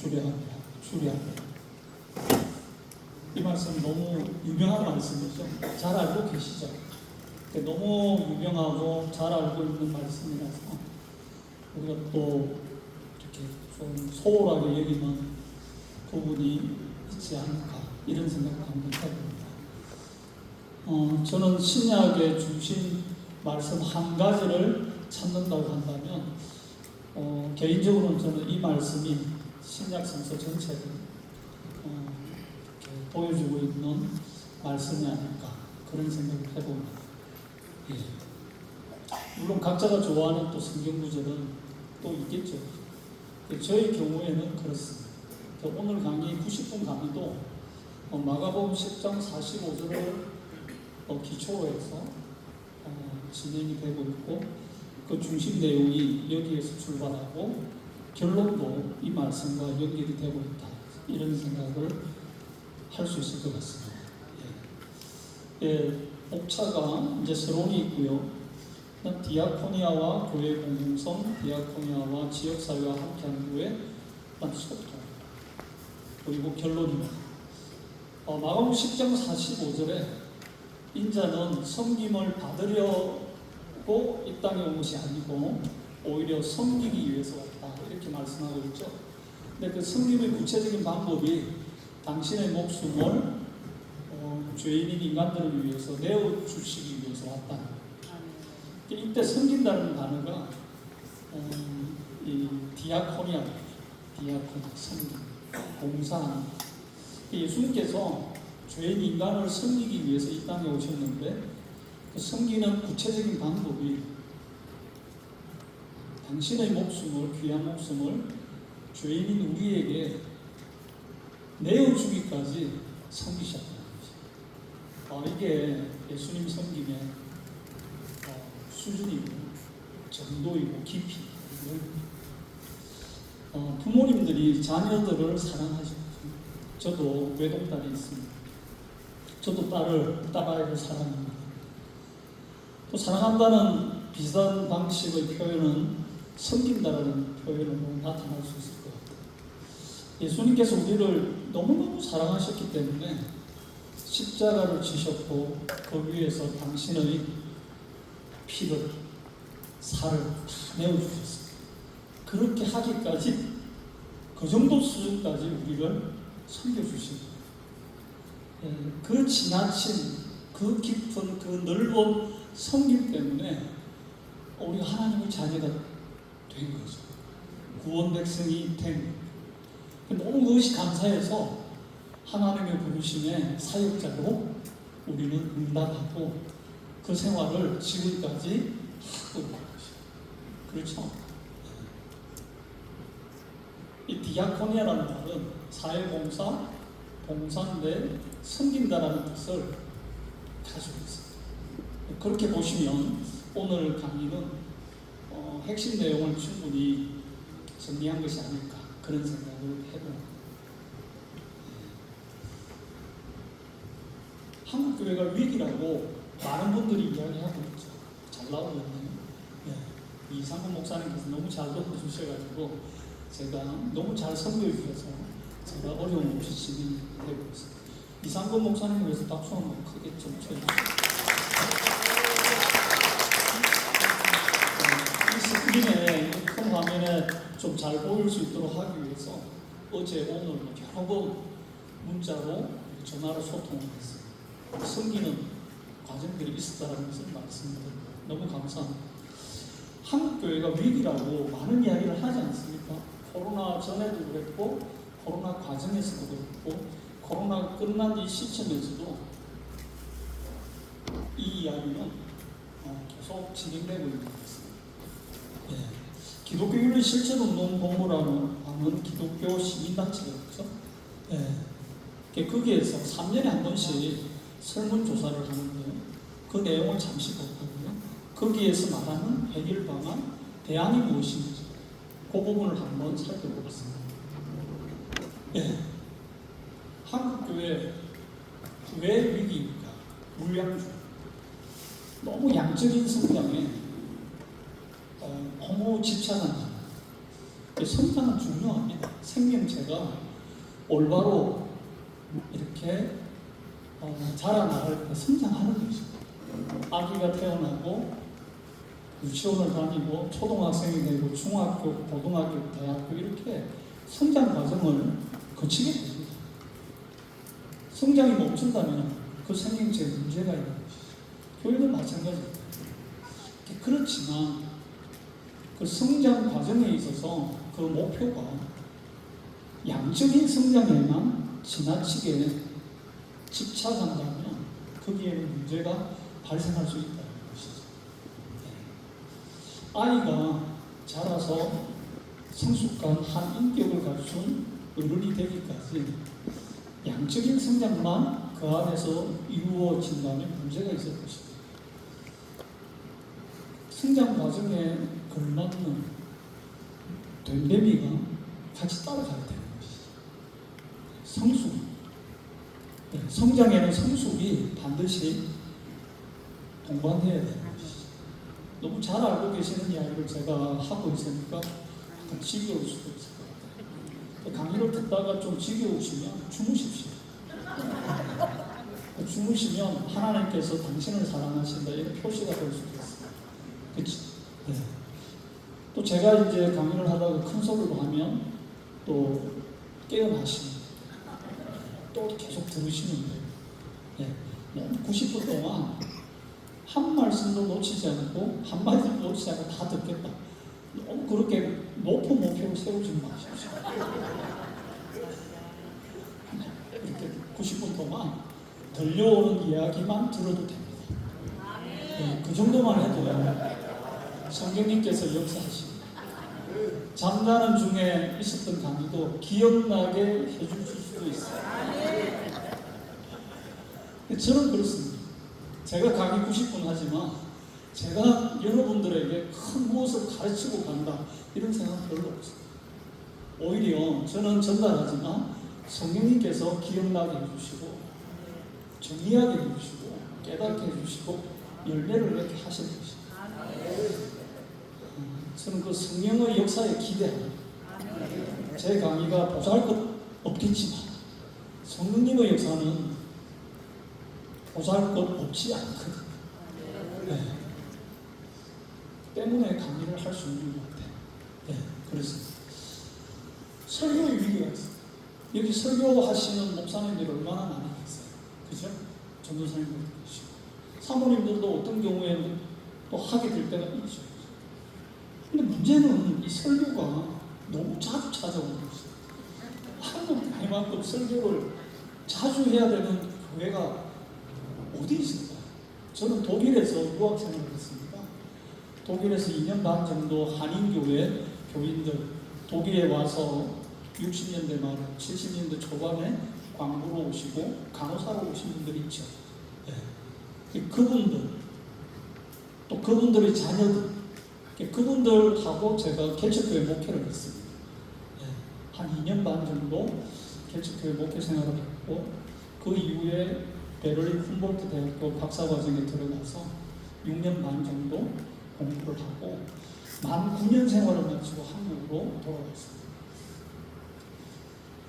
주례합니다. 주례합니다. 이 말씀 너무 유명한 말씀이죠. 잘 알고 계시죠? 너무 유명하고 잘 알고 있는 말씀이라서 우리가 또 이렇게 좀 소홀하게 여기는 부분이 있지 않을까 이런 생각을 한번 해봅니다. 저는 신약의 중심 말씀 한 가지를 찾는다고 한다면 개인적으로는 저는 이 말씀이 신약 성서 전체를 보여주고 있는 말씀이 아닐까 그런 생각을 해봅니다. 예. 물론 각자가 좋아하는 또 성경 구절은 또 있겠죠. 저의 경우에는 그렇습니다. 오늘 강의 90분 강의도 마가복음 10장 45절을 기초로 해서 진행이 되고 있고 그 중심 내용이 여기에서 출발하고 결론도 이 말씀과 연결이 되고 있다. 이런 생각을 할 수 있을 것 같습니다. 예, 목차가 이제 서론이 있고요. 디아코니아와 교회 공동성, 디아코니아와 지역사회와 함께하는 교회, 소통, 그리고 결론입니다. 마가복음 10장 45절에 인자는 섬김을 받으려고 이 땅에 온 것이 아니고 오히려 섬기기 위해서 왔다 이렇게 말씀하고 있죠. 근데 그 섬김의 구체적인 방법이 당신의 목숨을 죄인인 인간들을 위해서 내어주시기 위해서 왔다. 이때 섬긴다는 단어가 이 디아코니아, 섬김, 봉사하는. 예수님께서 죄인 인간을 섬기기 위해서 이 땅에 오셨는데 그 섬기는 구체적인 방법이 당신의 목숨을, 귀한 목숨을 죄인인 우리에게 내어주기까지 섬기셨다는 것입니다. 이게 예수님 섬김의 수준이고 정도이고 깊이. 부모님들이 자녀들을 사랑하시죠. 저도 외동딸이 있습니다. 저도 딸아이를 사랑합니다. 또 사랑한다는 비슷한 방식의 표현은 섬긴다라는 표현으로 나타날 수 있을 것 같아요. 예수님께서 우리를 너무너무 사랑하셨기 때문에 십자가를 지셨고 그 위에서 당신의 피를, 살을 다 내어주셨습니다. 그렇게 하기까지 그 정도 수준까지 우리를 섬겨주신 그 지나친 그 깊은 그 넓은 섬김 때문에 우리가 하나님의 자녀가 된 거죠. 구원 백성이 된. 너무 그것이 감사해서 하나님의 부르심에 사역자로 우리는 응답하고 그 생활을 지금까지 하고 있는 것이죠. 그렇죠? 이 디아코니아라는 말은 사회봉사, 봉사인데 섬긴다라는 뜻을 가지고 있습니다. 그렇게 보시면 오늘 강의는 핵심 내용을 충분히 정리한 것이 아닐까 그런 생각을 해봅니다. 한국교회가 위기라고 많은 분들이 이야기하고 있죠. 잘 나오잖아요. 이상근 목사님께서 너무 잘 덮어주셔가지고 제가 너무 잘 설교해 주셔서 제가 어려움 없이 진행되고 있습니다. 이상근 목사님 위해서 박수 한번 크게 좀 쳐주세요. 이 스크린에 큰 화면에 좀 잘 보일 수 있도록 하기 위해서 어제 오늘 여러 번 문자로 전화로 소통을 했습니다. 섬기는 과정들이 있었다는 것을 말씀드립니다. 너무 감사합니다. 한국교회가 위기라고 많은 이야기를 하지 않습니까? 코로나 전에도 그랬고 코로나 과정에서도 그랬고 코로나 끝난 이 시점에서도 이 이야기는 계속 진행되고 있는 것 같습니다. 기독교인의 실천운동 본부라는 기독교 시민단체가 있죠. 거기에서 3년에 한 번씩 설문조사를 하는데 그 내용을 잠시 볼거든요. 거기에서 말하는 해결 방안, 대안이 무엇인지 그 부분을 한번 살펴보겠습니다. 한국교회 왜 위기입니까? 물량주. 너무 양적인 성장에 너무 집착한다. 성장은 중요합니다. 생명체가 올바로 이렇게 자라나갈 때 성장하는 것입니다. 아기가 태어나고 유치원을 다니고 초등학생이 되고 중학교, 고등학교, 대학교 이렇게 성장 과정을 거치게 됩니다. 성장이 멈춘다면 그 생명체에 문제가 있는 것이죠. 교육은 마찬가지입니다. 그렇지만 그 성장 과정에 있어서 그 목표가 양적인 성장에만 지나치게 집착한다면 거기에는 문제가 발생할 수 있다는 것이죠. 아이가 자라서 성숙한 한 인격을 갖춘 어른이 되기까지 양적인 성장만 그 안에서 이루어진다면 문제가 있을 것입니다. 성장 과정에 걸맞는 된대미가 같이 따라가야 되는 것이죠. 성숙. 성장에는 성숙이 반드시 동반해야 되는 것이죠. 너무 잘 알고 계시는 이야기를 제가 하고 있으니까 약간 지겨울 수도 있을 것 같아요. 강의를 듣다가 좀 지겨우시면 주무십시오. 주무시면 하나님께서 당신을 사랑하신다 이런 표시가 될 수도 있어요. 그치? 네. 또 제가 이제 강의를 하다가 큰 소리로 하면 또 깨어나시면 또 계속 들으시면 돼요. 네. 90분 동안 한 말씀도 놓치지 않고 한 마디도 놓치지 않고 다 듣겠다. 너무 그렇게 높은 목표를 세우지 마십시오. 이렇게 90분 동안 들려오는 이야기만 들어도 됩니다. 네, 그 정도만 해도요. 성경님께서 역사하십니다. 잠자는 중에 있었던 강의도 기억나게 해주실 수도 있어요. 저는 그렇습니다. 제가 강의 90분 하지만 제가 여러분들에게 큰 무엇을 가르치고 간다 이런 생각 별로 없어요. 오히려 저는 전달하지만 성령님께서 기억나게 해주시고 정리하게 해주시고 깨닫게 해주시고 열매를 맺게 하실 것입니다. 저는 그 성령의 역사에 기대합니다. 제 강의가 보잘것 없겠지만 성령님의 역사는 보잘것 없지 않거든요. 네. 때문에 강의를 할 수 있는 것 같아요. 네, 그렇습니다. 설교의 위기가 있어요. 여기 설교하시는 목사님들이 얼마나 많이 계세요. 그죠? 전도사님들도 계시고 사모님들도 어떤 경우에는 또 하게 될 때가 있죠. 근데 문제는 이 설교가 너무 자주 찾아오는 것이죠. 한국 교회만큼 설교를 자주 해야 되는 교회가 어디 있을까요? 저는 독일에서 유학 생활을 했습니다. 독일에서 2년 반 정도 한인교회 교인들 독일에 와서 60년대 말 70년대 초반에 광부로 오시고 간호사로 오신 분들이 있죠. 네. 그분들 또 그분들의 자녀들 그분들하고 제가 개척교회 목회를 했습니다. 네. 한 2년 반 정도 개척교회 목회 생활을 했고 그 이후에 베를린 훔볼트 대학교 박사과정에 들어가서 6년 반 정도 공부를 하고 만 9년 생활을 마치고 한국으로 돌아왔습니다.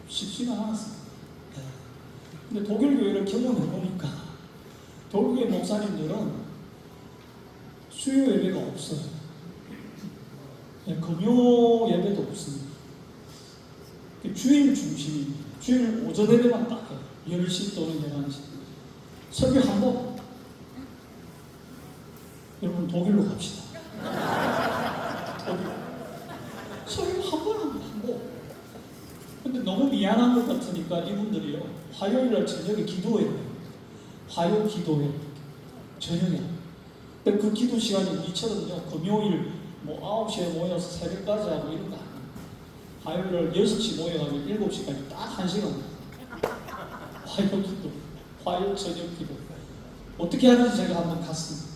쉽지가 않았습니다. 네. 근데 독일 교회를 경험해 보니까 독일 교회 목사님들은 수요 예배가 없어요. 네, 금요 예배도 없습니다. 주일 중심입니다. 주일 오전 예배만 딱 해요. 10시 또는 11시. 설교 한 번. 여러분 독일로 갑시다. 독일. 설교 한 번 한 번. 근데 너무 미안한 것 같으니까 이분들이요. 화요일날 저녁에 기도해요. 화요 기도회. 저녁에. 근데 그 기도 시간이 우리처럼요. 금요일 뭐 9시에 모여서 새벽까지 하고 이런 거 아니에요. 화요일날 6시 모여가지고 7시까지 딱 1시간. 화요 기도. 화요 저녁 기도. 어떻게 하는지 제가 한번 갔습니다.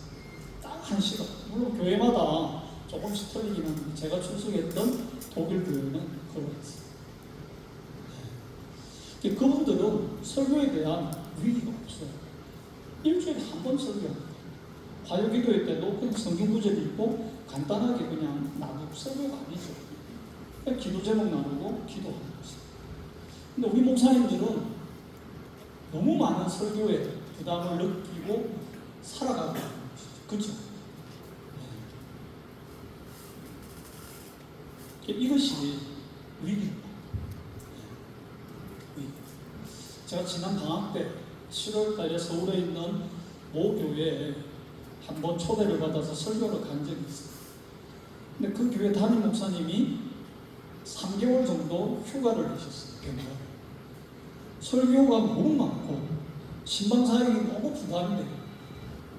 딱 1시간. 물론 교회마다 조금씩 틀리긴 한데 제가 출석했던 독일 교회는 그러했어요. 그분들은 설교에 대한 위기가 없어요. 일주일에 한 번 설교합니다. 화요 기도회 때도 그냥 성경 구절 읽고 간단하게 그냥 나누고 설교가 아니죠. 그냥 기도 제목 나누고 기도하는 거죠. 근데 우리 목사님들은 너무 많은 설교에 부담을 느끼고 살아가고 있는 것이죠. 그렇죠? 네. 이것이 위기입니다. 네. 제가 지난 방학 때 7월 달에 서울에 있는 모 교회에 한번 초대를 받아서 설교를 간 적이 있어요. 근데 그 교회 담임 목사님이 3개월 정도 휴가를 내셨어요. 병가를. 설교가 너무 많고 신방 사역이 너무 부담이 돼요.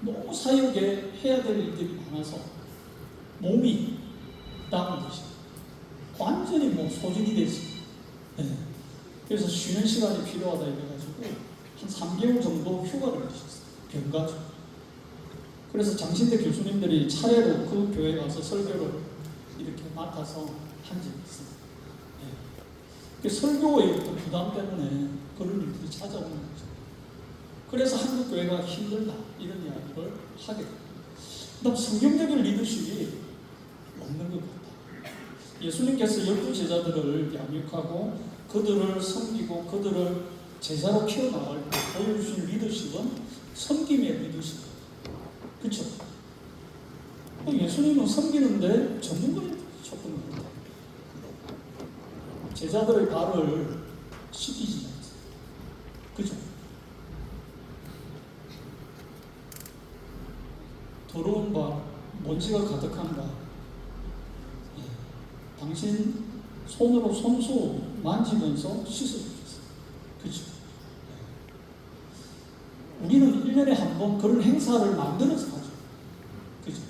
너무 사역에 해야 될 일들이 많아서 몸이 다운되시고 완전히 뭐 소진이 되지. 네. 그래서 쉬는 시간이 필요하다 이래가지고 한 3개월 정도 휴가를 내셨어요. 병가죠. 그래서 장신대 교수님들이 차례로 그 교회에 가서 설교를 이렇게 맡아서 한 적이 있어요. 네. 설교의 어떤 부담 때문에 그런 일들이 찾아오는 거죠. 그래서 한국 교회가 힘들다 이런 이야기를 하게 됩니다. 그다음 성경적인 리더십이 없는 것 같다. 예수님께서 12 제자들을 양육하고 그들을 섬기고 그들을 제자로 키워나갈 때 보여주신 리더십은 섬김의 리더십. 그렇죠? 예수님은 섬기는데 전문가를 쳤던 거예요. 제자들의 발을 씻기지 않았어요. 그렇죠? 더러운 바, 먼지가 가득한 바, 당신 손으로 손수 만지면서 씻어주셨어요. 그렇죠? 우리는 1년에 한 번 그런 행사를 만들어서 하죠. 그죠?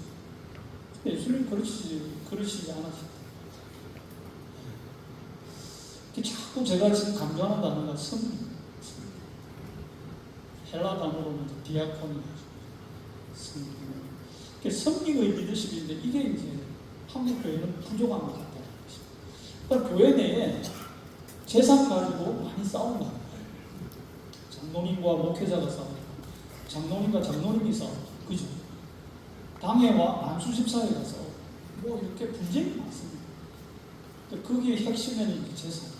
예수님 그러시지 않았어요. 자꾸 제가 지금 강조하는 단어가 섬김. 헬라 단어로는 디아코니아죠. 섬김. 섬김의 리더십인데 이게 이제 한국 교회는 부족한 것 같다는 것입니다. 그러니까 교회 내에 재산 가지고 많이 싸우는 거예요. 장로님과 목회자가 싸우고, 장로님과 장로님이 싸우고, 그죠? 당회와 안수집사에 가서 뭐 이렇게 분쟁이 많습니다. 거기에 핵심에는 이제 재산.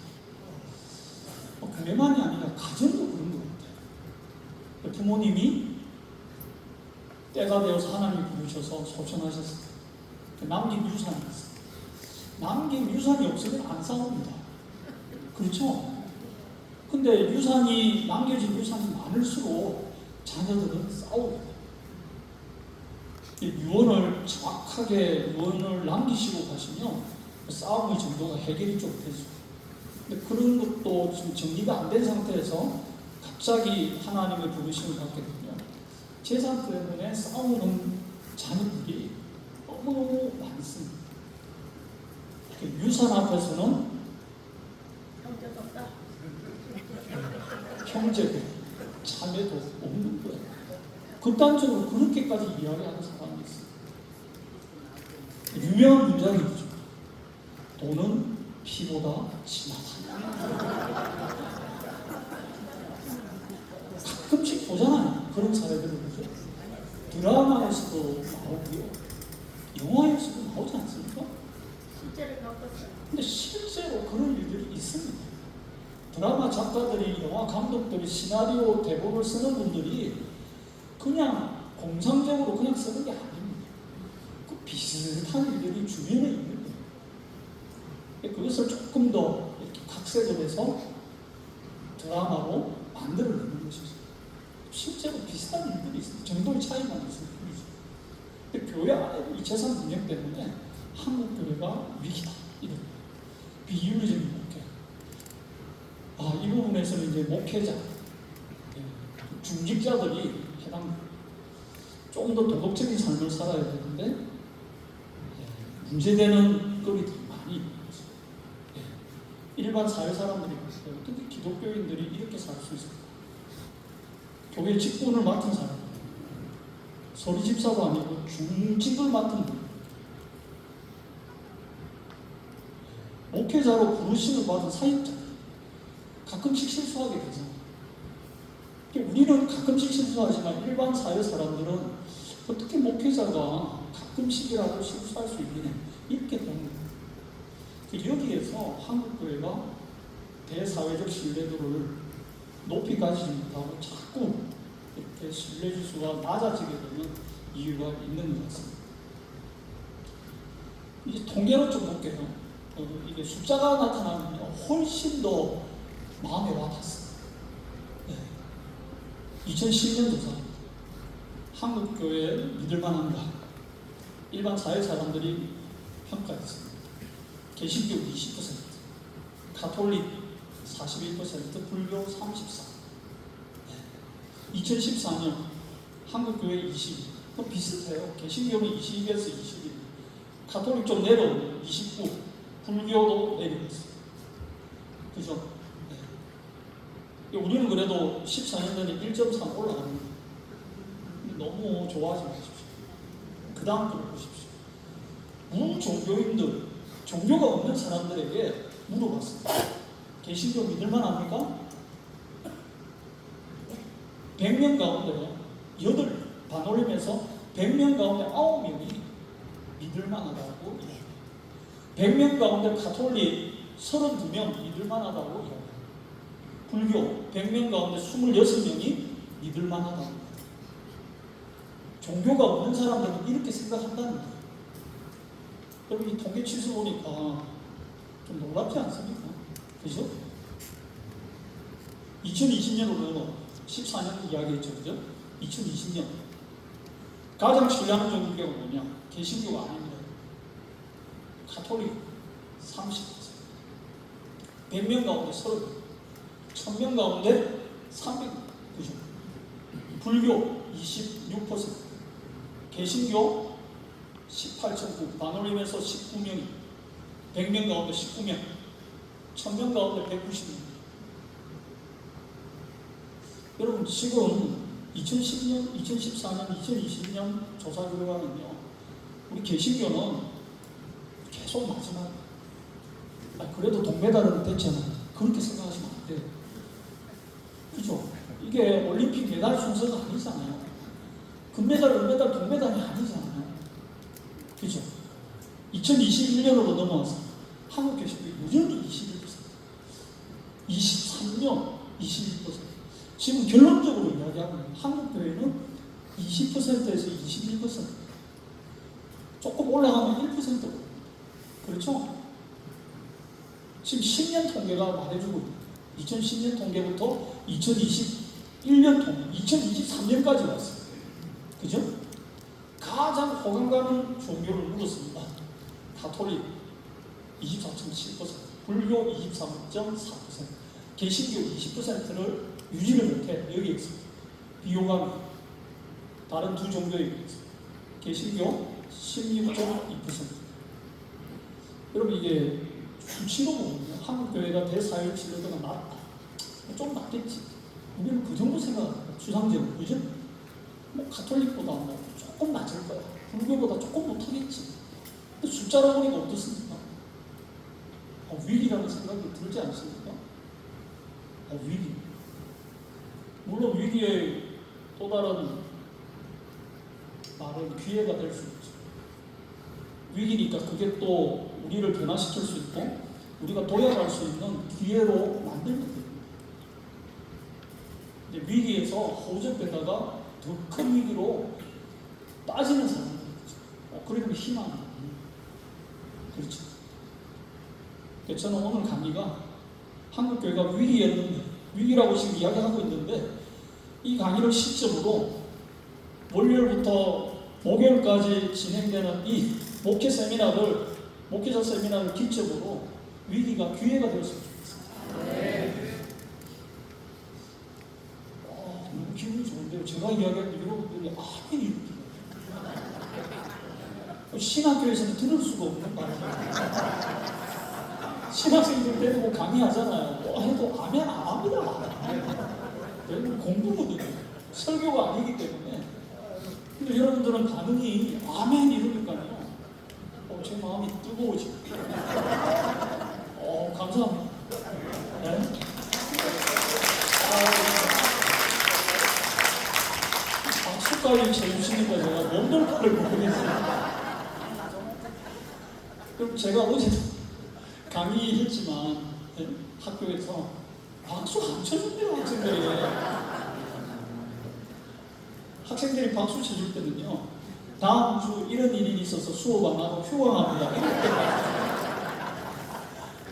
교회만이 아니라 가정도 그런 것 같아요. 부모님이 때가 되어서 하나님이 부르셔서 소천하셨어요. 남긴 유산이 있어요. 남긴 유산이 없으면 안 싸웁니다. 그렇죠? 근데 유산이, 남겨진 유산이 많을수록 자녀들은 싸웁니다. 유언을 정확하게 유언을 남기시고 가시면 싸움의 정도가 해결이 좀 되죠. 근데 그런 것도 지금 정리가 안 된 상태에서 갑자기 하나님의 부르심을 받게 되면 재산 때문에 싸우는 자녀들이 너무 많습니다. 유산 앞에서는 형제도 자매도 없는 거예요. 극단적으로 그렇게까지 이야기하는 사람이 있어요. 유명한 문장이 있죠. 돈은 피보다 진하다. 가끔씩 보잖아요. 그런 사례들을 보죠. 드라마에서도 나오고요. 영화에서도 나오지 않습니까? 실제로 겪었어요. 근데 실제로 그런 일들이 있습니다. 드라마 작가들이, 영화 감독들이, 시나리오 대본을 쓰는 분들이 그냥 공상적으로 그냥 쓰는 게 아닙니다. 그 비슷한 일들이 주변에 있는 거예요. 그것을 조금 더 이렇게 각색을 해서 드라마로 만들어내는 것이죠. 실제로 비슷한 일들이 있습니다. 정도의 차이만 있을 뿐이죠. 근데 교회 안에 이 재산 분쟁 때문에 한국 교회가 위기다. 이런 비윤리적인 목회. 이 부분에서는 이제 목회자, 중직자들이 좀 더 도덕적인 삶을 살아야 되는데 문제되는 것이 더 많이 있는 거죠. 일반 사회 사람들이 봤을 때 어떻게 기독교인들이 이렇게 살 수 있을까? 교회 직분을 맡은 사람, 서리집사도 아니고 중직을 맡은 분, 목회자로 부르심을 받은 사역자, 가끔씩 실수하게 되잖아요. 우리는 가끔씩 실수하지만 일반 사회 사람들은 어떻게 목회자가 가끔씩이라도 실수할 수 있느냐 이렇게 보는 거예요. 여기에서 한국교회가 대사회적 신뢰도를 높이 가지지 못하고 자꾸 이렇게 신뢰지수가 낮아지게 되는 이유가 있는 것 같습니다. 이제 통계로 좀 볼게요. 이게 숫자가 나타나면 훨씬 더 마음에 와닿습니다. 네. 2010년 조사입니다. 한국교회 믿을만한가? 일반 사회 사람들이 평가했습니다. 개신교 20%, 가톨릭 41%, 불교 34%. 네. 2014년 한국교회 22%. 비슷해요. 개신교는 22에서 21, 가톨릭 좀 내려오고 29, 불교도 내려왔어요. 그죠? 네. 우리는 그래도 14년 전에 1.3 올라갑니다. 너무 좋아하지 마십시오. 그 다음 걸 보십시오. 무종교인들, 종교가 없는 사람들에게 물어봤습니다. 개신교 믿을만 합니까? 100명 가운데 8, 반올림에서 100명 가운데 9명이 믿을만하다고 이야기합니다. 100명 가운데 가톨릭 32명 믿을만하다고 이야기합니다. 불교 100명 가운데 26명이 믿을만하다고 합니다. 종교가 없는 사람들은 이렇게 생각한다는 거예요. 여러분 이 통계치수 보니까 좀 놀랍지 않습니까? 그죠? 2020년으로 14년 이야기했죠. 그죠? 2020년 가장 신뢰하는 종교가 뭐냐? 개신교가 아닙니다. 가톨릭 30%, 100명 가운데 30, 1000명 가운데 300, 그죠? 불교 26%, 개신교 18.9, 반올림에서 19명이, 100명 가운데 19명, 1000명 가운데 190명. 여러분 지금 2010년, 2014년, 2020년 조사 결과는요, 우리 개신교는 계속 마지막, 그래도 동메달은 됐잖아. 그렇게 생각하시면 안 돼요. 그죠? 이게 올림픽 메달 순서가 아니잖아요. 금메달, 은메달, 동메달이 아니잖아요. 그죠? 2021년으로 넘어와서 한국 개신교이 여전히 21%, 23년 21%. 지금 결론적으로 이야기하고 있는 한국교회는 20%에서 21%. 조금 올라가면 1%. 그렇죠? 지금 10년 통계가 말해주고 있어요. 2010년 통계부터 2021년 통계, 2023년까지 왔어요. 그죠? 가장 호감 가는 종교를 물었습니다. 가톨릭 24.7%, 불교 23.4%, 개신교 20%를 유지를 못해. 여기 있습니다. 비호감이 다른 두 종교에 비해서 개신교 16.2%. 여러분 이게 수치로 보면요, 한국교회가 대사회 신뢰도가 낮다. 좀 낮겠지. 우리는 그 정도 생각합니다. 추상적으로. 그죠? 뭐 가톨릭보다 뭐 조금 낮을 거야. 불교보다 조금 못하겠지. 근데 숫자로 보니까 어떻습니까? 위기라는 생각이 들지 않습니까? 위기. 물론 위기의 또 다른 말은 기회가 될 수 있죠. 위기니까 그게 또 우리를 변화시킬 수 있고 우리가 도약할 수 있는 기회로 만들면 됩니다. 위기에서 호전되다가 더 큰 위기로 빠지는 사람들이 있죠. 그러면 희망이 그렇죠. 저는 오늘 강의가 한국교회가 위기였는데, 위기라고 지금 이야기하고 있는데, 이 강의를 시점으로 월요일부터 목요일까지 진행되는 이 목회자 세미나를 기점으로 위기가 기회가 되었으면 좋겠습니다. 너무 기분이 좋은데요. 제가 이야기하는 여러분들이 아니 신학교에서는 들을 수가 없는 말이에요. 신학생들 데리고 강의하잖아요. 해도 아멘 안 합니다. 여러분 공부거든요. 설교가 아니기 때문에. 근데 여러분들은 반응이 아멘 이러니까요. 제 마음이 뜨거워지고. 감사합니다. 네? 박수까지 쳐주시니까 제가 몸둘 바를 모르겠어요. 그럼 제가 어제 강의했지만 학교에서 박수 안 쳐줍니다. 학생들이 박수 쳐줄 때는요, 다음 주 이런 일이 있어서 수업 안 하고 휴강합니다.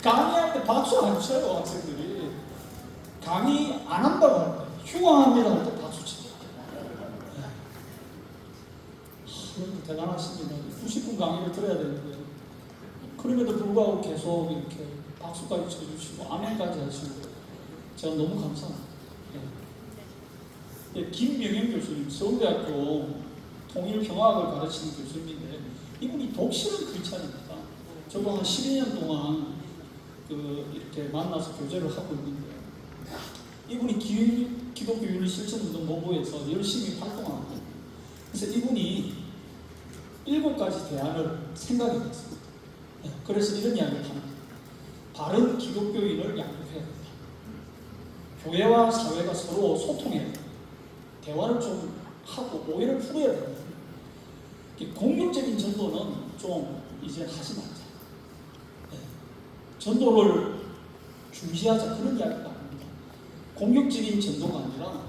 강의할 때 박수 안 쳐요. 학생들이 강의 안 한다고 할 때, 휴강합니다 할 때 박수 쳐요. 그런데 대단하십니다. 90분 강의를 들어야 되는데 그럼에도 불구하고 계속 이렇게 박수까지 쳐주시고 아멘까지 하시고 제가 너무 감사합니다. 김명현 교수님, 서울대학교 통일경화학을 가르치는 교수님인데 이분이 독실한 크리스찬입니다. 저도 한 12년 동안 이렇게 만나서 교제를 하고 있는데 이분이 기독교윤리 실천운동 노부에서 열심히 활동하고, 그래서 이분이 7가지 대안을 생각해 냈습니다. 그래서 이런 이야기를 합니다. 바른 기독교인을 양육해야 된다. 교회와 사회가 서로 소통해야 된다. 대화를 좀 하고 오해를 풀어야 된다. 공격적인 전도는 좀 이제 하지 말자. 전도를 중시하자, 그런 이야기가 아닙니다. 공격적인 전도가 아니라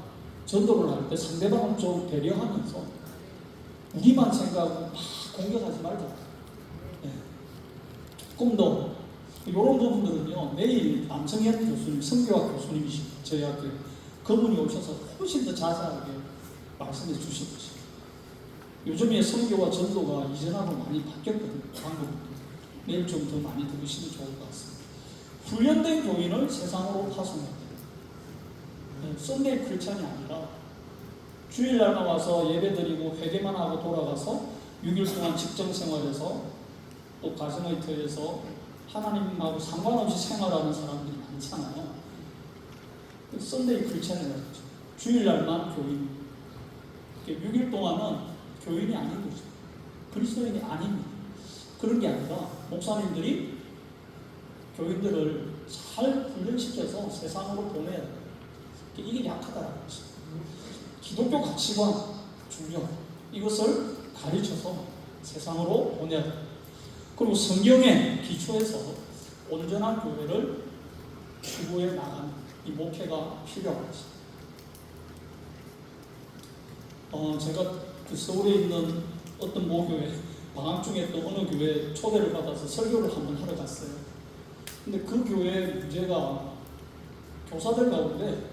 전도를 할 때 상대방을 좀 배려하면서 우리만 생각하고 막 공격하지 말자. 조금 더 이런 부분들은요, 내일 남성현 교수님, 성교학 교수님이십니다. 저희 학교에 그분이 오셔서 훨씬 더 자세하게 말씀해 주실 것입니다. 요즘에 성교와 전도가 이전하고 많이 바뀌었거든요. 방법도. 내일 좀 더 많이 들으시면 좋을 것 같습니다. 훈련된 교인을 세상으로 파송해야 돼요. 썬데이 크리스찬이 아니라 주일날만 와서 예배드리고 회개만 하고 돌아가서 6일 동안 직장생활에서 또 가정의 터에서 하나님하고 상관없이 생활하는 사람들이 많잖아요. 썬데이 크리스찬이라고 하죠. 주일날만 교인. 6일 동안은 교인이 아닌 거죠. 그리스도인이 아닙니다. 그런 게 아니라 목사님들이 교인들을 잘 훈련시켜서 세상으로 보내야 돼요. 이게 약하다는 거죠. 기독교 가치관, 중요, 이것을 가르쳐서 세상으로 보내야 돼요. 그리고 성경에 기초해서 온전한 교회를 추구해 나가는 이 목회가 필요합니다. 제가 서울에 있는 어떤 모교회 방학 중에 또 어느 교회 초대를 받아서 설교를 한번 하러 갔어요. 근데 그 교회 문제가 교사들 가운데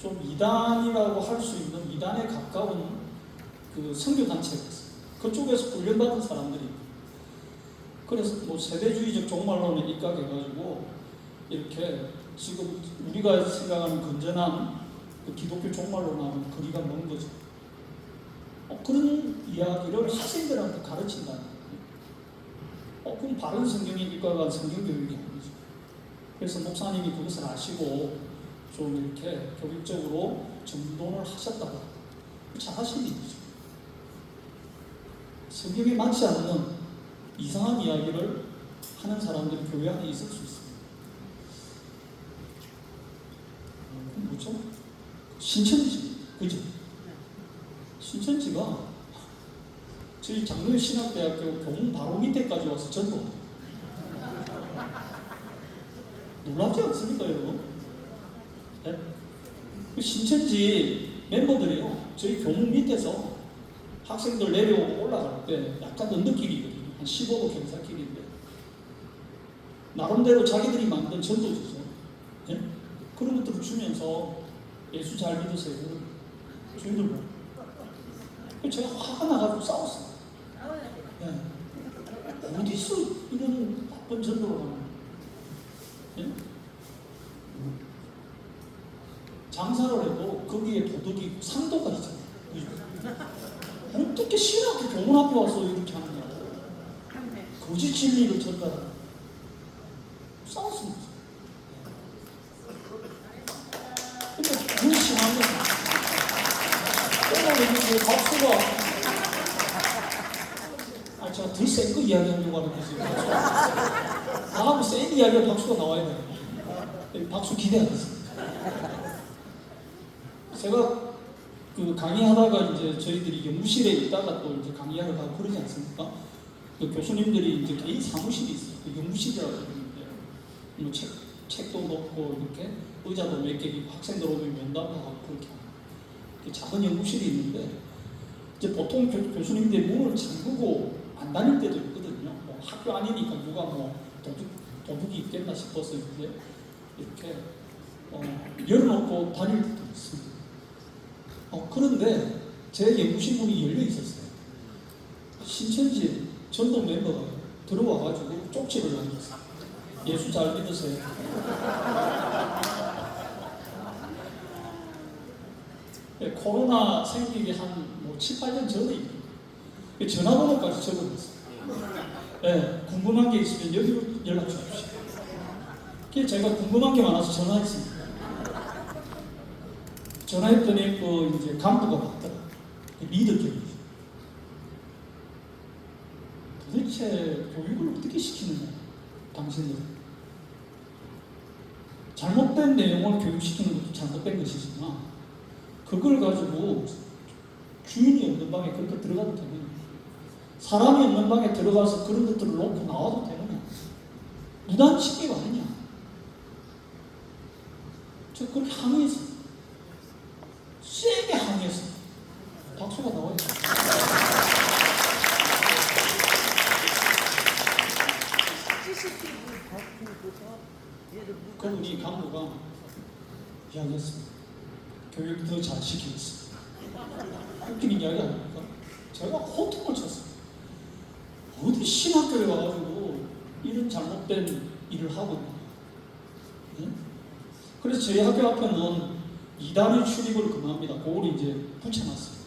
좀 이단이라고 할 수 있는 이단에 가까운 선교단체가 있어요. 그쪽에서 훈련받은 사람들이. 그래서 뭐 세대주의적 종말론에 입각해가지고 이렇게 지금 우리가 생각하는 건전한 기독교 종말론하고는 거리가 먼 거죠. 그런 이야기를 학생들한테 가르친다는 거예요. 그럼 바른 성경에 입각한 성경교육이 아니죠. 그래서 목사님이 그것을 아시고 좀 이렇게 교육적으로 전도를 하셨다고 잘하신 일이죠. 성경에 맞지 않는 이상한 이야기를 하는 사람들이 교회 안에 있을 수 있습니다. 뭐죠? 신천지, 그죠? 신천지가 저희 장로의 신학대학교 교문 바로 밑에까지 와서 전도. 놀랍지 않습니까, 여러분? 네? 그 신천지 멤버들이요, 저희 교문 밑에서 학생들 내려오고 올라갈 때 약간 언덕길이거든요. 한 15도 경사길인데 나름대로 자기들이 만든 전도지죠. 네? 그런 것들을 주면서 예수 잘 믿으세요. 주인들 뭐. 제가 화가 나가지고 싸웠어요. 네. 어디서 이런 나쁜 전도를 하는 거예요? 네? 장사를 해도 거기에 도덕이 상도가 있잖아요. 어떻게 신학교 교문 앞에 와서 이렇게 하느냐고. 거짓 진리를 전달하는 싸웠습니다. 근데 무심하면 오늘 박수가 제가 더 센 거 이야기하려고 하는 거지. 다음에 센 이야기가 박수가 나와야 돼요. 박수 기대하겠습니다. 제가 강의하다가 이제 저희들이 연구실에 있다가 또 이제 강의하러 가고 그러지 않습니까? 교수님들이 이제 개인 사무실이 있어요. 연구실이라고 그러는데요. 뭐 책도 놓고 이렇게 의자도 몇 개 있고 학생들 오면 면담도 하고 그렇게 하는 작은 연구실이 있는데 이제 보통 교수님들이 문을 잠그고 안 다닐 때도 있거든요. 뭐 학교 아니니까 누가 뭐 도둑이 있겠나 싶어서 이제 이렇게 열어놓고 다닐 때도 있습니다. 그런데 제 연구실 문이 열려 있었어요. 신천지 전도 멤버가 들어와가지고 쪽지를 남겼어요. 예수 잘 믿으세요. 코로나 생기기 한 7, 8년 전에 전화번호까지 적어놨어요. 네, 궁금한 게 있으면 여기 연락 주십시오. 그래서 제가 궁금한 게 많아서 전화했습니다. 전화했더니 이제 간부가 받더라. 리더격이죠. 도대체 교육을 어떻게 시키느냐, 당신들. 잘못된 내용을 교육시키는 것도 잘못된 것이지만 그걸 가지고 주인이 없는 방에 그렇게 들어가도 되느냐, 사람이 없는 방에 들어가서 그런 것들을 놓고 나와도 되느냐, 무단 침입 아니냐. 저 그렇게 항의했어요. 세게 항의했어요. 박수가 나와요. 그럼 이 간부가 이야기했습니다. 교육 더 잘 시키겠습니다. 웃기는 이야기 아닙니까? 제가 호통을 쳤어요. 어디 신학교에 와가지고 이런 잘못된 일을 하고 있나. 네? 그래서 저희 학교 앞에는 이단의 출입을 금합니다. 그걸 이제 붙여놨어요.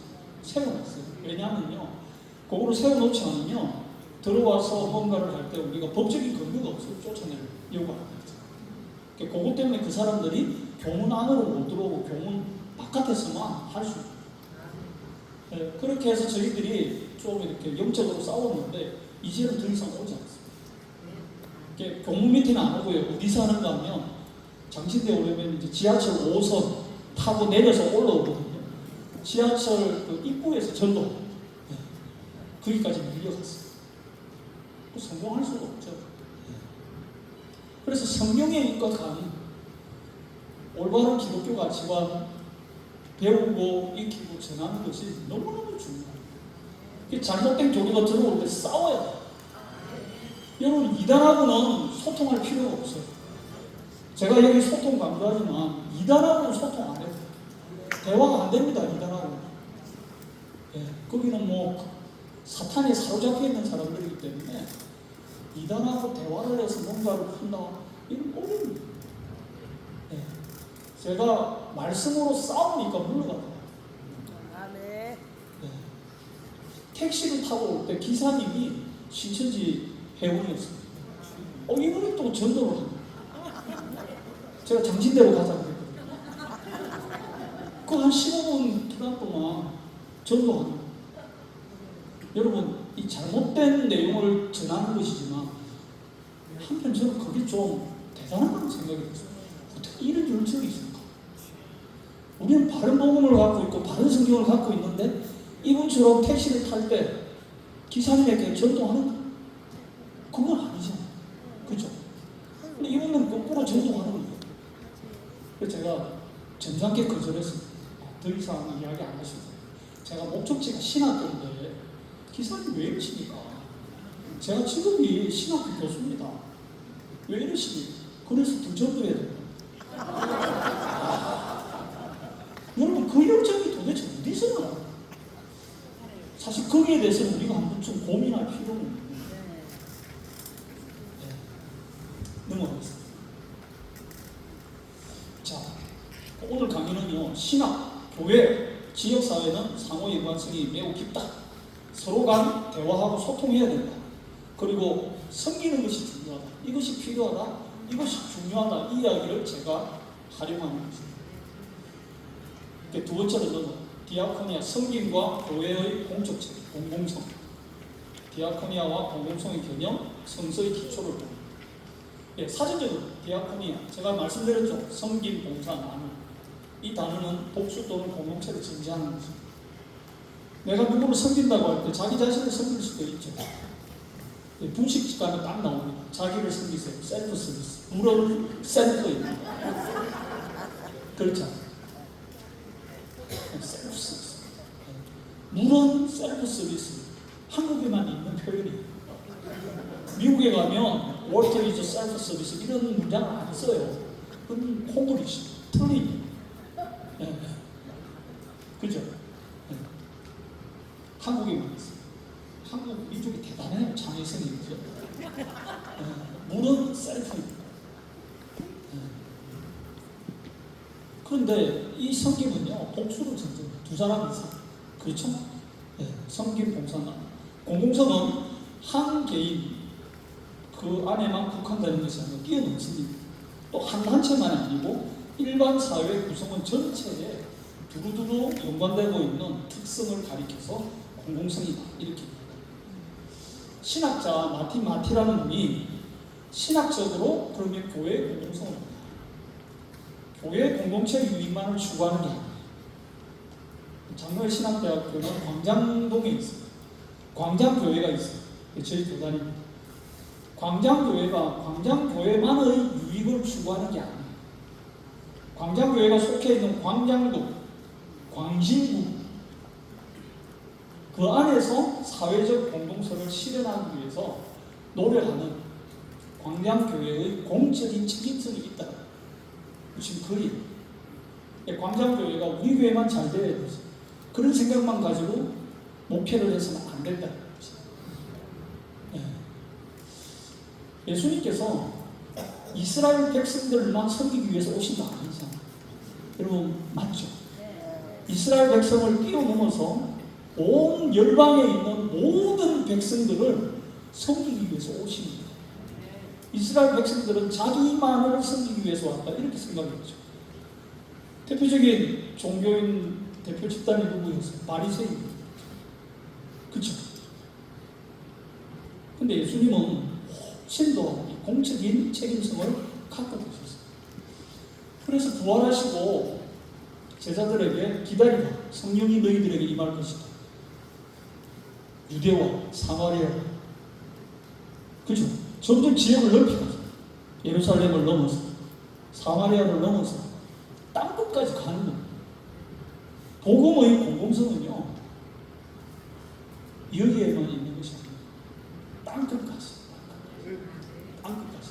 세워놨어요. 왜냐하면요, 그거를 세워놓지 않으면 들어와서 뭔가를 할 때 우리가 법적인 근거가 없어요. 쫓아내는 요구 안 되죠. 그것 때문에 그 사람들이 교문 안으로 못 들어오고 교문 바깥에서만 할 수 있어요. 네, 그렇게 해서 저희들이 좀 이렇게 영적으로 싸웠는데 이제는 더 이상 오지 않습니다. 교문 밑에는 안 오고요. 어디서 하는가 하면 장신대 오려면 이제 지하철 5호선 타고 내려서 올라오거든요. 지하철 그 입구에서 전도, 네, 거기까지 밀려갔어요. 또 성공할 수가 없죠. 그래서 성경에 입각한 올바른 기독교 가치관 배우고 익히고 전하는 것이 너무너무 중요해요. 잘못된 교리가 들어올 때 싸워야 돼요. 여러분, 이단하고는 소통할 필요가 없어요. 제가 여기 소통 강조하지만 이단하고는 소통 안 해요. 대화가 안 됩니다. 이단하고는. 예, 거기는 뭐 사탄에 사로잡혀 있는 사람들이기 때문에 이단하고 대화를 해서 뭔가를 푼다, 이건 어려웁니다. 예, 제가 말씀으로 싸우니까 물러가요. 예, 택시를 타고 올 때 기사님이 신천지 회원이었어요. 이분이 또 전도를 합니다. 제가 장신대로 가자 그랬거든요. 그 한 15분 기간 동안 전도하는 거예요. 여러분, 이 잘못된 내용을 전하는 것이지만 한편 저는 그게 좀 대단하다는 생각이 들었어요. 어떻게 이런 열정이 있을까? 우리는 바른 복음을 갖고 있고 바른 성경을 갖고 있는데 이분처럼 택시를 탈 때 기사님에게 전도하는 거, 그건 아니잖아요. 그렇죠? 근데 이분은 거꾸로 전도하는 거예요. 그래서 제가 점잖게 거절했습니다. 더 이상 이야기 안 하시고, 제가 목적지가 신학교인데 기사님 왜 이러십니까? 제가 직업이 신학교 교수입니다. 왜 이러십니까? 그래서 더 전도해야 됩니다. 여러분, 그 열정이 도대체 어디서 나와요? 사실 거기에 대해서는 우리가 한 번쯤 고민할 필요는 있는데. 넘어가겠습니다. 자, 오늘 강의는요, 신학, 교회, 지역사회는 상호 연관성이 매우 깊다. 서로 간 대화하고 소통해야 된다. 그리고 섬기는 것이 중요하다. 이것이 필요하다. 이것이 중요하다. 이 이야기를 제가 활용하는 것입니다. 두 번째로는 디아코니아, 섬김과 교회의 공적체, 공공성. 디아코니아와 공공성의 개념, 성서의 기초를 봅니다. 예, 사전적으로 디아코니아, 제가 말씀드렸죠. 섬김, 봉사, 나눔. 이 단어는 복수 또는 공동체를 전제하는 것입니다. 내가 누구를 섬긴다고 할 때 자기 자신을 섬길 수도 있죠. 분식집 가면 딱 나옵니다. 자기를 섬기세요. 셀프 서비스. 물은 셀프입니다. 그렇죠. 셀프 서비스. 물은 셀프 서비스. 한국에만 있는 표현이에요. 미국에 가면 워터 이즈 셀프 서비스 이런 문장을 안 써요. 그건 콩글리시, 틀린. 그죠? 한국에만 있어요. 한국 민족이 대단해요. 장애성이 있죠. 물은 셀프입니다. 그런데 이 성김은요, 복수를 전제해요. 두 사람이 있어요. 그렇죠? 성김, 봉사나. 공공성은 한 개인, 그 안에만 국한되는 것이 아니라 뛰어넘습니다. 또 한 단체만이 아니고 일반 사회 구성원 전체에 두루두루 연관되고 있는 특성을 가리켜서 공공성이다. 이렇게. 신학자 마틴 마티라는 분이 신학적으로 그러면 교회의 공공성은 뭐냐? 교회 공동체 유익만을 추구하는 게 아니에요. 장로의 신학대학교는 광장동에 있어요. 광장교회가 있어요. 저희 교단입니다. 광장교회가 광장교회만의 유익을 추구하는 게 아니에요. 광장교회가 속해 있는 광장구, 광신구, 그 안에서 사회적 공동선을 실현하기 위해서 노력하는 광장교회의 공적인 책임성이 있다. 지금 그리 광장교회가 우리 교회만 잘 돼야 되지. 그런 생각만 가지고 목회를 해서는 안 된다. 예수님께서 이스라엘 백성들만 섬기기 위해서 오신 거 아니잖아요. 여러분 맞죠? 이스라엘 백성을 뛰어넘어서 온 열방에 있는 모든 백성들을 섬기기 위해서 오신 거예요. 이스라엘 백성들은 자기만을 섬기기 위해서 왔다 이렇게 생각했죠. 대표적인 종교인 대표 집단이 누구였어요? 바리새인. 그렇죠? 근데 예수님은 훨씬 더 공적인 책임성을 갖고 계셨어요. 그래서 부활하시고 제자들에게 기다리라. 성령이 너희들에게 임할 것이다. 유대와 사마리아. 그죠? 점점 지역을 넓히고 예루살렘을 넘어서 사마리아를 넘어서 땅끝까지 가는 겁니다. 복음의 공공성은요, 여기에만 있는 것이 아니에요. 땅끝까지. 땅끝까지.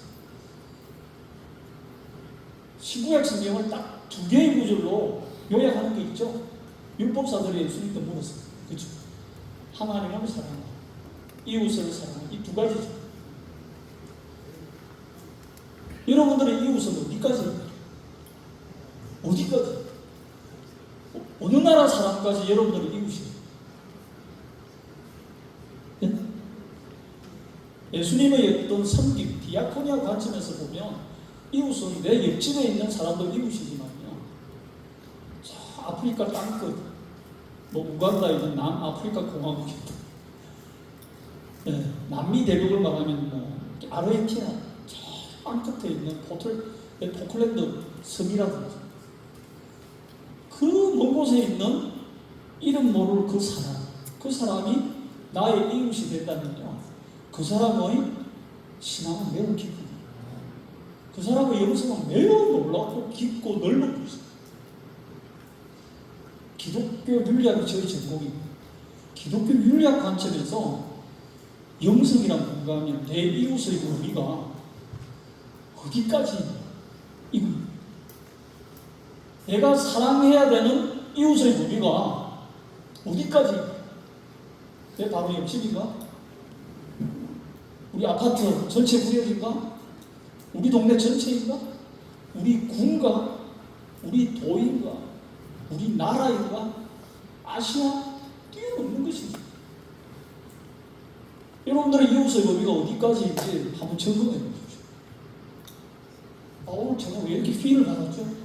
신구약 성경을 딱 두 개의 구절로 요약하는 게 있죠. 율법사들이 예수님께 물었어요. 그렇죠? 하나님을 사랑하고 이웃을 사랑하고 이 두 가지죠. 여러분들의 이웃은 어디까지? 어디까지? 어느 나라 사람까지 여러분들의 이웃이에요? 네? 예수님의 어떤 섬김, 디아코니아 관점에서 보면 이웃은 내 옆집에 있는 사람도 이웃이지만요. 저 아프리카 땅끝, 뭐 우간다에 있는 남아프리카 공화국이 있다. 네, 남미 대륙을 말하면 뭐 아르헨티나 저 땅끝에 있는 포클랜드 섬이라든지 그 먼 곳에 있는 이름 모를 그 사람이 나의 이웃이 됐다면요, 그 사람의 신앙은 매우 깊은, 그 사람의 영성은 매우 놀랍고 깊고 넓은 것입니다. 기독교 윤리학이 저희 전공입니다. 기독교 윤리학 관점에서 영성이란 뭔가 하면 내 이웃의 의미가 어디까지 이겁니다. 내가 사랑해야 되는 이웃의 의미가 어디까지? 내 바로 옆집인가? 우리 아파트 전체 구역인가? 우리 동네 전체인가? 우리 군가? 우리 도인가? 우리 나라인가? 아시아? 뛰어넘는 것입니다. 여러분들의 이웃의 의미가 어디까지인지 한번 점검해 보십시오. 오늘 제가 왜 이렇게 피를 받았죠?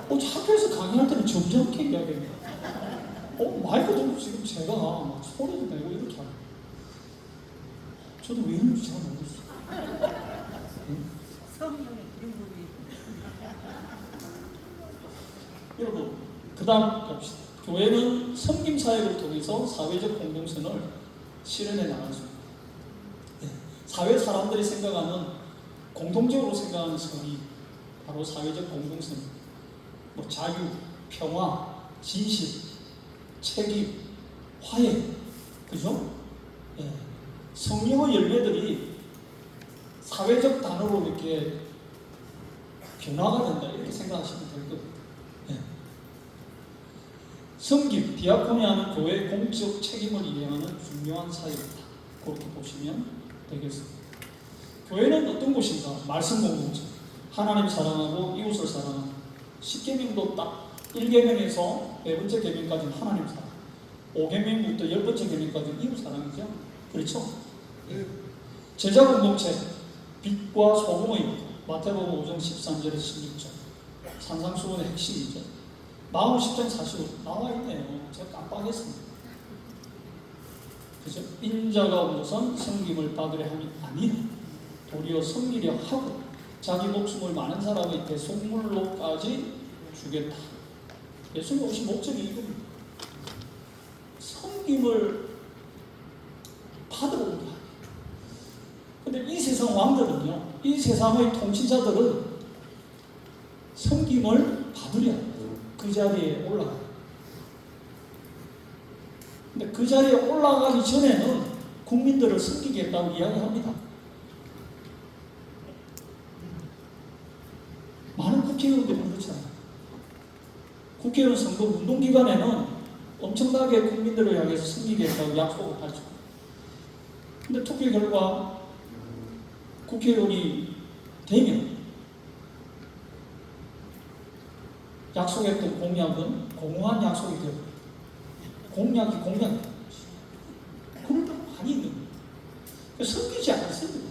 학교에서 강의할 때는 점잖게 이야기해요. 마이크도 지금 제가 막 소리도 내고 이렇게 하고. 저도 왜 이런지 잘 모르겠어요. 성령의 기름부이. 여러분, 그 다음 봅시다. 교회는 섬김 사역을 통해서 사회적 공동선을 실현해 나갈 수 있습니다. 사회 사람들이 생각하는 공통적으로 생각하는 성이 바로 사회적 공동성, 뭐 자유, 평화, 진실, 책임, 화해, 그죠? 예. 성령의 열매들이 사회적 단어로 이렇게 변화가 된다 이렇게 생각하시면 될 것 같아요. 예. 섬김, 디아코니아는 교회의 공적 책임을 이행하는 중요한 사역이다. 그렇게 보시면 되겠습니다. 교회는 어떤 곳인가? 말씀 공동체, 하나님 사랑하고 이웃을 사랑하는 10계명도 딱 1계명에서 4번째 계명까지는 하나님 사랑, 5계명부터 10번째 계명까지는 이웃 사랑이죠. 그렇죠? 제자 공동체, 빛과 소금의 마태복음 5장 13절에서 16절, 산상수훈의 핵심이죠. 마음 10장 45 나와 있네요. 제가 깜빡했습니다. 그죠? 인자가 우선 섬김을 받으려 함이 아니라 도리어 섬기려 하고 자기 목숨을 많은 사람의 대속물로까지 주겠다. 예수님 오신 목적이 이겁니다. 섬김을 받으러 온 게 아니에요. 근데 이 세상 왕들은요, 이 세상의 통치자들은 섬김을 받으려 그 자리에 올라가요. 근데 그 자리에 올라가기 전에는 국민들을 섬기겠다고 이야기합니다. 많은 국회의원들이 그렇잖아요. 국회의원 선거 운동 기간에는 엄청나게 국민들을 향해서 섬기겠다고 약속을 하죠. 근데 투표 결과 국회의원이 되면 약속했던 공약은 공허한 약속이 되고 공약이 공약이 그런 게 많이 있는 거예요. 섬기지 않습니다.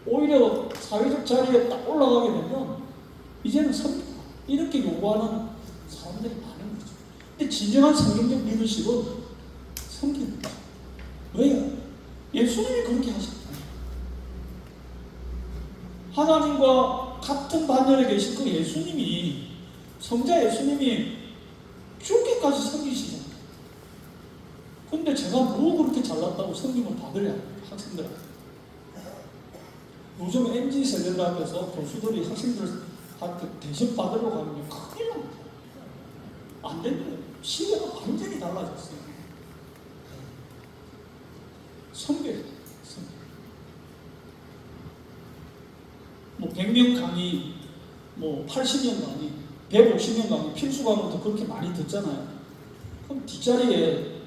오히려 사회적 자리에 딱 올라가게 되면 이제는 섬기다 이렇게 요구하는 사람들이 많은 거죠. 근데 진정한 성경적 리더십은 섬기는 거죠. 왜요? 예수님이 그렇게 하셨다. 하나님과 같은 반열에 계신 그 예수님이, 성자 예수님이 죽기까지 섬기시잖아요. 근데 제가 뭐 그렇게 잘났다고 섬김을 받으려 학생들한테. 요즘 MZ 세대들 앞에서 교수들이 학생들한테 대접 받으려고 하는 게 큰일 납니다. 안 됩니다. 시대가 완전히 달라졌어요. 섬겨야 돼요. 뭐 100명 강의, 뭐 80명 강의, 150명 강의, 필수 과목도 그렇게 많이 듣잖아요. 그럼 뒷자리에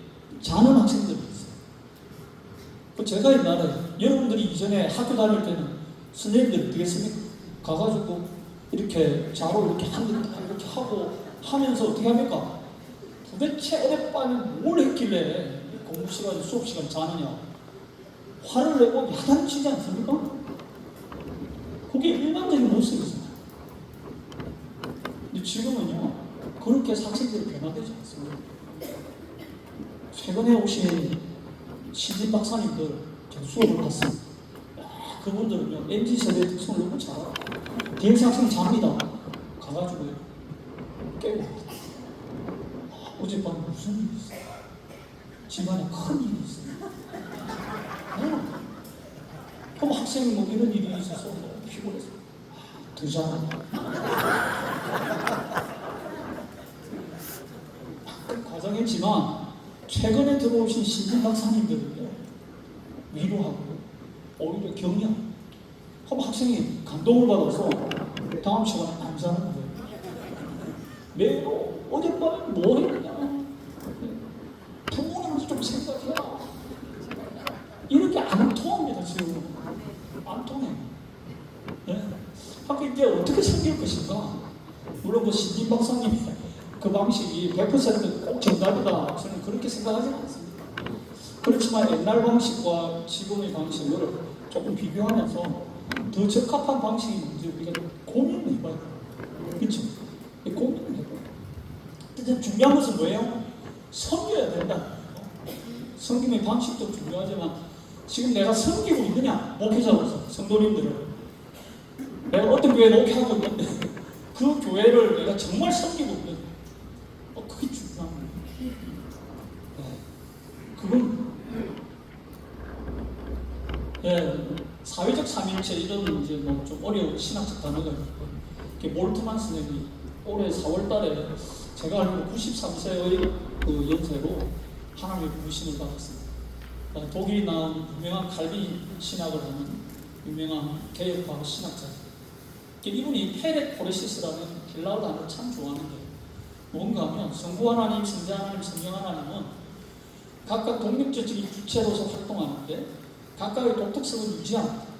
자는 학생들이 있어요. 그 제가 옛날에 여러분들이 이전에 학교 다닐 때는 선생님들이 어떻게 했습니까? 가가지고 이렇게 자로 이렇게 이렇게 하고 하면서 어떻게 합니까? 도대체 어젯밤에 뭘 했길래 공부 시간에 수업 시간 자느냐? 화를 내고 야단치지 않습니까? 그게 일반적인 모습이잖아요. 근데 지금은요, 그렇게 학생들이 변화되지 않습니다. 최근에 오신 신진 박사님들 제가 수업을 봤습니다. 그분들은요, MZ 세대 특성을 너무 잘 알아요. 대학생 학생 잡니다. 가가지고 깨고 어젯밤 무슨 일이 있어요? 집안에 큰 일이 있어요. 그럼 학생이 뭐 이런 일이 있어서 너무 피곤해서 더 잘하냐? 과정이지만 최근에 들어오신 신진 박사님들은요, 위로하고 오히려 격려. 그럼 학생이 감동을 받아서 다음 시간에 안 자는 거예요. 매일 어젯밤에 뭐 했냐? 부모님도 좀 생각해라. 이렇게 안 통합니다, 지금. 안 통해요. 네? 그러니까 이제 어떻게 섬길 것인가? 물론 그 신진 박사님 그 방식이 100%꼭 정답이다. 저는 그렇게 생각하지는 않습니다. 그렇지만 옛날 방식과 지금의 방식을 조금 비교하면서 더 적합한 방식이 뭔지 우리가 좀 고민을 해봐야 돼요. 그렇죠? 고민을 해봐요. 근데 중요한 것은 뭐예요? 섬겨야 된다. 섬김의 방식도 중요하지만 지금 내가 섬기고 있느냐? 목회자로서 성도님들을 내가 어떤 교회에 목회하고 있는데 그 교회를 내가 정말 섬기고 있느냐? 그게 중요한 거예요. 그건 사회적 삼일체 이런 이제 뭐 좀 어려운 신학적 단어가 있고, 몰트만 스냅이 올해 4월달에 제가 알기로 93세의 그 연세로 하나님의 부르심을 받았습니다. 독일이 나온 유명한 칼빈 신학을 하는 유명한 개혁파 신학자예요. 이분이 페레코레시스라는 헬라어 단어를 참 좋아하는데, 뭔가 하면 성부 하나님, 성자 하나님, 성령 하나님은 각각 독립적인 주체로서 활동하는데 각각의 독특성을 유지합니다.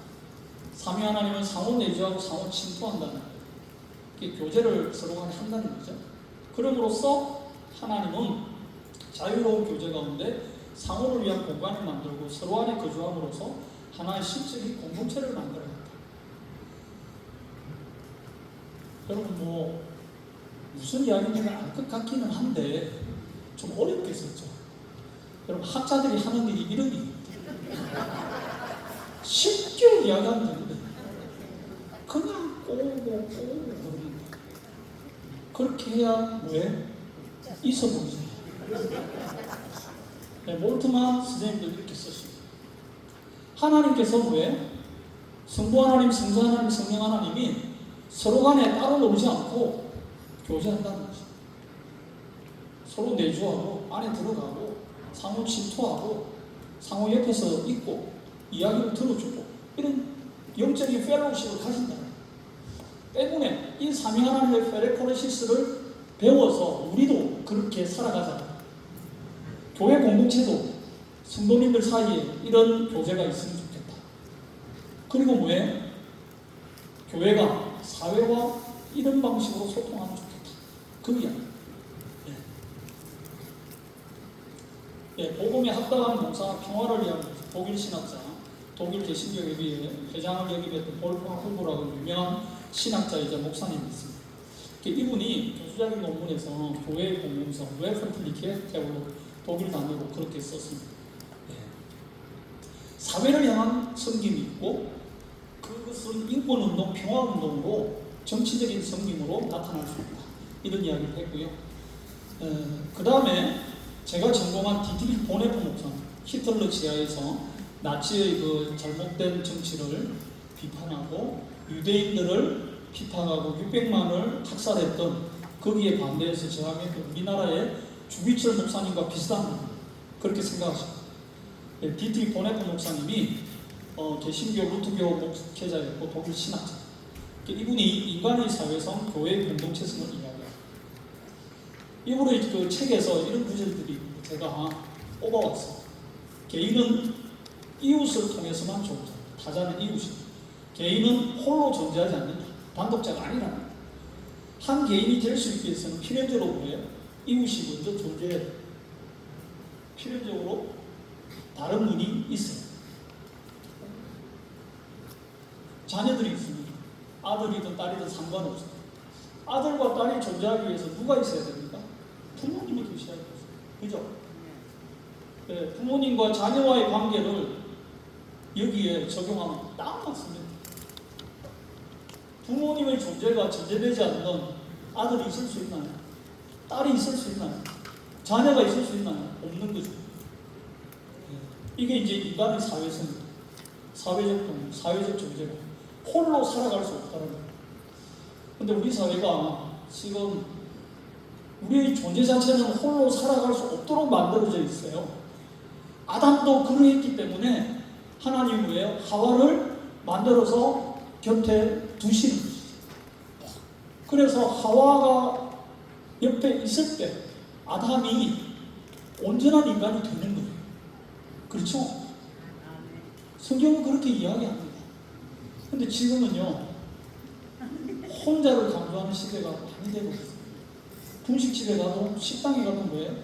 삼위 하나님은 상호 내주하고 상호 침투한다는 거예요. 이게 교제를 서로 간에 한다는 거죠. 그럼으로써 하나님은 자유로운 교제 가운데 상호를 위한 공간을 만들고 서로 안에 거주함으로써 하나의 실질의 공동체를 만들어야 한다. 여러분 뭐 무슨 이야기인지는 알 것 같기는 한데 좀 어렵게 썼죠. 여러분 학자들이 하는 일이 이런 일입니다. 쉽게 이야기하면 되는데 그냥 꼬고 그럽니다. 그렇게 해야 뭐해? 있어 보이죠. 네, 몰트만 선생님도 이렇게 썼습니다. 하나님께서 뭐해? 성부 하나님, 성자 하나님, 성령 하나님이 서로 간에 따로 놀지 않고 교제한다는 거죠. 서로 내주하고 안에 들어가고 상호 침투하고 상호 옆에서 있고 이야기를 들어주고 이런 영적인 펠로우십을 가진다. 때문에 이 삼위 하나님의 페레코레시스를 배워서 우리도 그렇게 살아가자. 교회 공동체도 성도님들 사이에 이런 교제가 있으면 좋겠다. 그리고 뭐해? 교회가 사회와 이런 방식으로 소통하면 좋겠다. 그 이야기. 복음에 합당한 봉사, 평화를 위한 독일 신학자, 독일 개신교회의 회장을 역임했던 볼프강 후보라고 유명한 신학자이자 목사님이 있습니다. 이분이 교수적인 논문에서 교회의 공동성, 웨퍼틀리케 테올로 독일 단어로 그렇게 썼습니다. 사회를 향한 섬김이 있고 그것은 인권운동, 평화운동으로 정치적인 섬김으로 나타날 수 있다. 이런 이야기를 했고요. 그 다음에 제가 전공한 디트리히 보네프 목사님, 히틀러 지하에서 나치의 그 잘못된 정치를 비판하고 유대인들을 비판하고 600만을 학살했던 거기에 반대해서 저항했던 우리나라의 주기철 목사님과 비슷한 분, 그렇게 생각하십니다. 디트리히 보네프 목사님이 개신교 루트교 목회자였고 독일 신학자. 이분이 인간의 사회성, 교회의 공동체성을 이야기합니다. 이분의 그 책에서 이런 구절들이 제가 뽑아왔어요. 개인은 이웃을 통해서만 존재한다. 타자는 이웃이다. 개인은 홀로 존재하지 않는다. 단독자가 아니란다. 한 개인이 될 수 있기 위해서는 필연적으로 뭐예요? 이웃이 먼저 존재해야 돼요. 필연적으로 다른 분이 있어요. 자녀들이 있습니다. 아들이든 딸이든 상관없어요. 아들과 딸이 존재하기 위해서 누가 있어야 됩니까? 부모님이 계셔야 돼요. 그죠? 네, 부모님과 자녀와의 관계를 여기에 적용하면 딱 맞습니다. 부모님의 존재가 전제되지 않는 아들이 있을 수 있나요? 딸이 있을 수 있나요? 자녀가 있을 수 있나요? 없는 거죠. 이게 이제 인간의 사회성입니다. 사회적 동료, 사회적 존재가 홀로 살아갈 수 없다는 거예요. 근데 우리 사회가 지금 우리의 존재 자체는 홀로 살아갈 수 없도록 만들어져 있어요. 아담도 그러했기 때문에 하나님은 왜요? 하와를 만들어서 곁에 두시는 거죠. 그래서 하와가 옆에 있을 때 아담이 온전한 인간이 되는 거예요. 그렇죠? 성경은 그렇게 이야기합니다. 근데 지금은요, 혼자를 강조하는 시대가 많이 되고 있어요. 분식집에 가도 식당에 가도 뭐예요?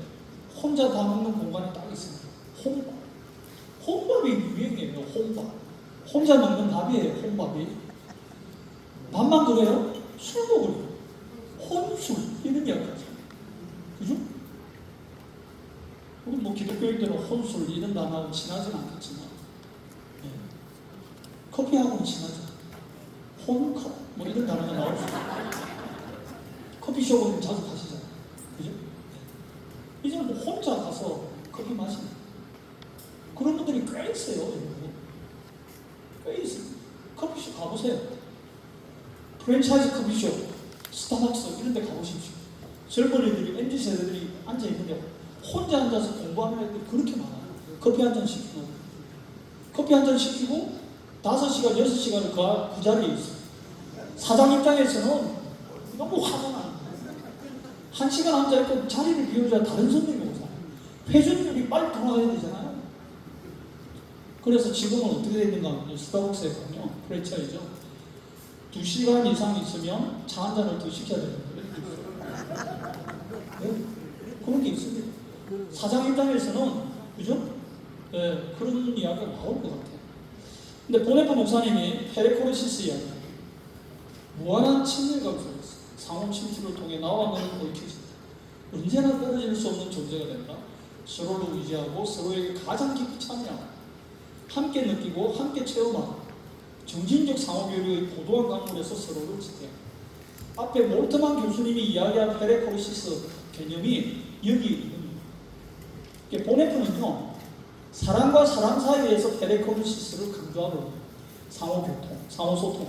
혼자 다 먹는 공간이 딱 있습니다. 혼밥. 혼밥이 유행이에요. 혼밥. 혼자 먹는 밥이에요. 혼밥이. 밥만 그래요? 술도 그래요. 혼술 이런 이야기 하죠. 그죠? 우리 뭐 기독교인들은 혼술 이런 단어하고 친하지는 않겠지만 커피하고는 친하죠. 혼컵 뭐 이런 단어가 나올 수 있어요. 커피숍은 자주 가시잖아요. 그죠? 이제는 뭐 혼자 가서 커피 마시는 그런 분들이 꽤 있어요. 꽤 있어요. 프랜차이즈 커피숍, 스타벅스 이런 데 가보십시오. 젊은이들이, MZ세대들이 앉아있는데 혼자 앉아서 공부하는 애들이 그렇게 많아요. 커피 한 잔 시키고, 커피 한 잔 시키고 5시간, 6시간을 그 자리에 있어요. 사장 입장에서는 너무 화가 나요. 1시간 앉아있고 자리를 비우자 다른 손님이 오잖아요. 회전율이 빨리 돌아가야 되잖아요. 그래서 지금은 어떻게 되어 있는가 하면 스타벅스에 가면요, 프랜차이즈 2시간 이상 있으면 차 한 잔을 더 시켜야 되는 거예요. 네? 그런 게 있습니다. 사장 입장에서는, 그죠? 네, 그런 이야기가 나올 것 같아요. 근데 보네프 목사님이 페레코르시스 이야기, 무한한 친밀감 속에서 상호 침투를 통해 나와 너는 얽혀진다. 언제나 떨어질 수 없는 존재가 된다. 서로를 의지하고 서로에게 가장 깊이 참여하고 함께 느끼고 함께 체험하고 정신적 상호교류의 고도한 강물에서 서로를 지탱. 앞에 몰트만 교수님이 이야기한 페레코르시스 개념이 여기 있는 거예요. 보네프는요, 사람과 사람 사이에서 페레코르시스를 강조하고 상호교통, 상호소통.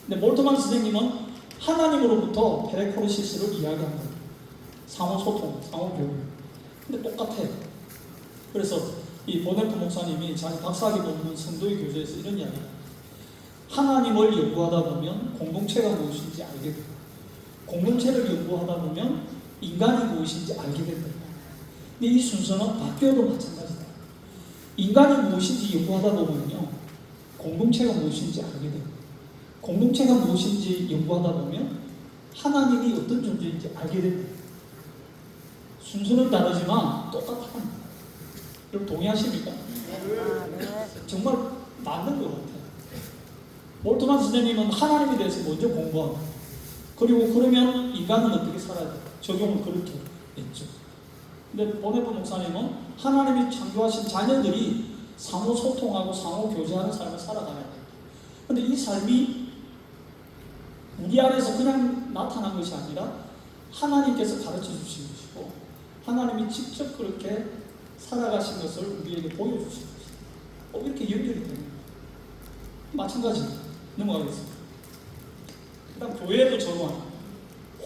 근데 몰트만 선생님은 하나님으로부터 페레코르시스를 이야기한 거예요. 상호소통, 상호교류. 근데 똑같아요. 그래서 이 보네프 목사님이 자기 박사학위 논문 성도의 교재에서 이런 이야기를 해요. 하나님을 연구하다 보면 공동체가 무엇인지 알게 되고, 공동체를 연구하다 보면 인간이 무엇인지 알게 된다. 근데 이 순서는 바뀌어도 마찬가지다. 인간이 무엇인지 연구하다 보면요, 공동체가 무엇인지 알게 되고, 공동체가 무엇인지 연구하다 보면 하나님이 어떤 존재인지 알게 된다. 순서는 다르지만 똑같은. 여러분 동의하십니까? 정말 맞는 것 같아요. 몰트만 선생님은 하나님에 대해서 먼저 공부하고, 그리고 그러면 인간은 어떻게 살아야 돼? 적용을 그렇게 했죠. 근데 보네프 목사님은 하나님이 창조하신 자녀들이 상호 소통하고 상호 교제하는 삶을 살아가야 돼. 근데 이 삶이 우리 안에서 그냥 나타난 것이 아니라 하나님께서 가르쳐 주신 것이고, 하나님이 직접 그렇게 살아가신 것을 우리에게 보여주신 것이다. 이렇게 연결이 되는 거예요. 마찬가지 넘어가겠습니다. 그 다음 교회도 저도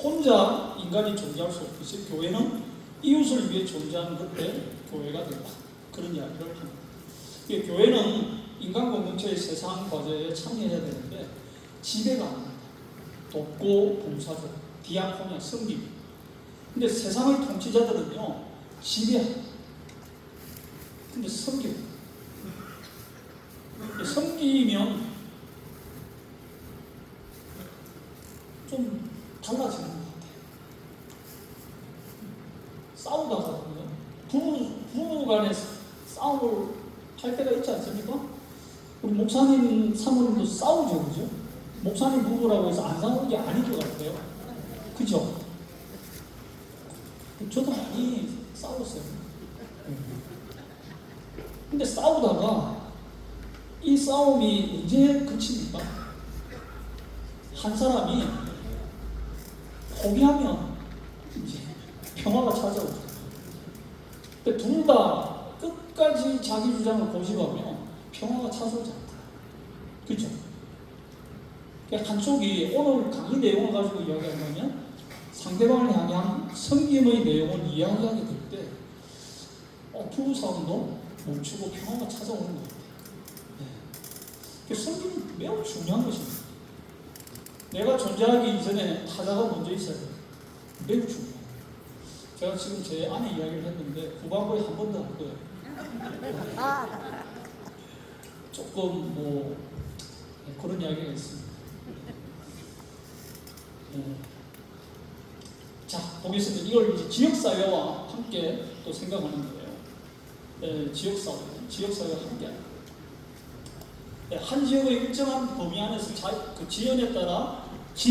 혼자 인간이 존재할 수 없듯이 교회는 이웃을 위해 존재하는 것에 교회가 된다. 그런 이야기를 합니다. 교회는 인간 공동체의 세상 과제에 참여해야 되는데 지배가 아닙니다. 돕고 봉사죠. 디아코니아, 섬김. 근데 세상의 통치자들은요, 지배합니다. 근데 섬김. 섬기면 좀 달라지는 것 같아요. 싸우다가 부부 간에 싸움을 할 때가 있지 않습니까? 우리 목사님, 사모님도 싸우죠, 그죠? 목사님 부부라고 해서 안 싸우는 게 아닌 것 같아요. 그죠? 저도 많이 싸웠어요. 근데 싸우다가 이 싸움이 언제 그칩니까? 한 사람이 포기하면 이제 평화가 찾아오죠. 근데 둘 다 끝까지 자기 주장을 고집하면 평화가 찾아오지 않다. 그렇죠? 한쪽이 오늘 강의 내용을 가지고 이야기하면 상대방을 향한 섬김의 내용을 이야기하게 될 때 부부싸움도 멈추고 평화가 찾아오는 것 같아요. 네. 섬김은 매우 중요한 것입니다. 내가 존재하기 이전에 타자가 먼저 있어야 돼요. 매우 중요해요. 제가 지금 제 아내 이야기를 했는데 후반부에 한 번 더 할 거예요. 조금 그런 이야기가 있습니다. 자, 보겠습니다. 이걸 이제 지역사회와 함께 또 생각하는 거예요. 지역사회와 함께. 한 지역의 일정한 범위 안에서 그 지연에 따라